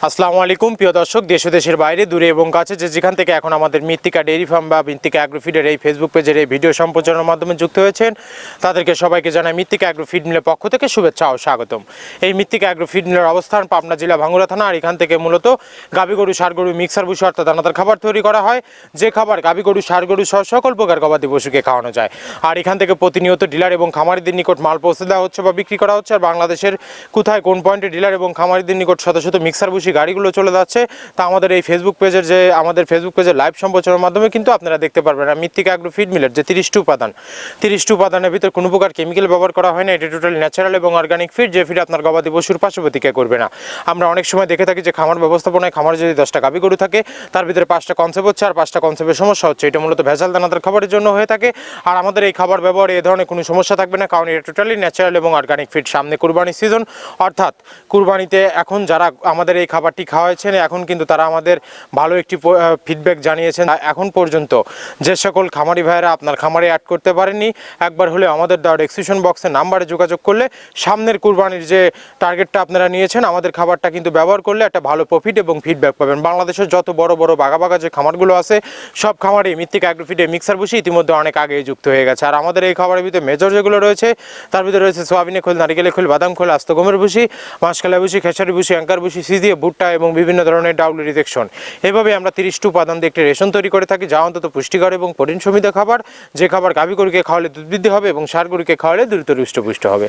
আসসালামু আলাইকুম প্রিয় দর্শক, দেশ ও দেশের বাইরে দূরে এবং কাছে যে যেখান থেকে এখন আমাদের মৃত্তিকা ডেইরি ফার্ম বা মৃত্তিকা অ্যাগ্রোফিডের এই ফেসবুক পেজের এই ভিডিও সম্প্রচারের মাধ্যমে যুক্ত হয়েছেন তাদেরকে সবাইকে জানাই মৃত্তিকা অ্যাগ্রোফিড মিলের পক্ষ থেকে শুভেচ্ছা ও স্বাগতম। এই মৃত্তিকা অ্যাগ্রোফিড মিলের অবস্থান পাবনা জেলা ভাঙ্গুড়া থানা, আর এখান থেকে মূলত গাভী গরু ষাঁড় গরু মিক্সার ভুসি অর্থাৎ দানাদার খাবার তৈরি করা হয়, যে খাবার গাভী গরু ষাঁড় গরু সহ সকল প্রকার গবাদি পশুকে খাওয়ানো যায়। আর এখান থেকে প্রতিনিয়ত ডিলার এবং খামারিদের নিকট মাল পৌঁছে দেওয়া হচ্ছে বা বিক্রি করা হচ্ছে। আর বাংলাদেশের কোথায় কোন পয়েন্টে ডিলার এবং খামারিদের নিকট শত শত মিক্সার ভুসি গাড়িগুলো চলে যাচ্ছে তা আমাদের এই ফেসবুক পেজের লাইভ সম্প্রচারের মাধ্যমে কিন্তু আপনারা দেখতে পারবেন। আর মৃত্তিকা অ্যাগ্রোফিড মিলের যে 30টি উপাদানের ভিতর কোনো প্রকার কেমিক্যাল ব্যবহার করা হয় না। এটি টোটালি ন্যাচারাল এবং অর্গানিক ফিড, যে ফিড আপনার গবাদি পশুর পার্শ্বপ্রতিক্রিয়া করবে না। আমরা অনেক সময় দেখে থাকি যে খামার ব্যবস্থাপনায় খামারে যদি 10টা গাভী গরু থাকে তার ভিতরে 5টা কনসেপ্ট হচ্ছে আর 5টা কনসেপ্টের সমস্যা হচ্ছে। এটা মূলত ভেজাল দানাদার খাবারের জন্য হয়ে থাকে। আর আমাদের এই খাবার ব্যবহারে এ ধরনের কোনো সমস্যা থাকবে না, কারণ এটা টোটালি ন্যাচারাল এবং অর্গানিক ফিড। সামনে কুরবানির সিজন, অর্থাৎ কুরবানিতে এখন যারা আমাদের এই খাবারটি খাওয়াচ্ছেন এখন কিন্তু তারা আমাদের ভালো একটি ফিডব্যাক জানিয়েছেন। এখন পর্যন্ত যে সকল খামারি ভাইয়েরা আপনার খামারে অ্যাড করতে পারেননি, একবার হলে আমাদের দেওয়া ডেসক্রিপশন বক্সে নাম্বারে যোগাযোগ করলে সামনের কুরবানির যে টার্গেটটা আপনারা নিয়েছেন আমাদের খাবারটা কিন্তু ব্যবহার করলে একটা ভালো প্রফিট এবং ফিডব্যাক পাবেন। বাংলাদেশের যত বড় বড় বাঘা যে খামারগুলো আছে সব খামারে মৃত্তিকা অ্যাগ্রোফিডে মিক্সার ভুসি ইতিমধ্যে অনেক আগেই যুক্ত হয়ে গেছে। আর আমাদের এই খাবারের ভিতরে মেজর যেগুলো রয়েছে তার ভিতরে রয়েছে সোয়াবিনের খোল, নারিকেলের খোল, বাদাম খোল, আস্ত গমের ভুসি, মাসকালাই ভুসি, খেসারি ভুসি, অ্যাঙ্কার ভুসি, সিজিয়ে ভুট্টা এবং বিভিন্ন ধরনের ডাউল রিজেকশন। এভাবে আমরা 30টি উপাদান দিয়ে একটি রেশন তৈরি করে থাকি, যা অন্তত পুষ্টিকর এবং প্রোটিন সমৃদ্ধ খাবার, যে খাবার গাভী গরুকে খাওয়ালে দুধ বৃদ্ধি হবে এবং ষাঁড় গরুকে খাওয়ালে দ্রুত হৃষ্টপুষ্ট হবে।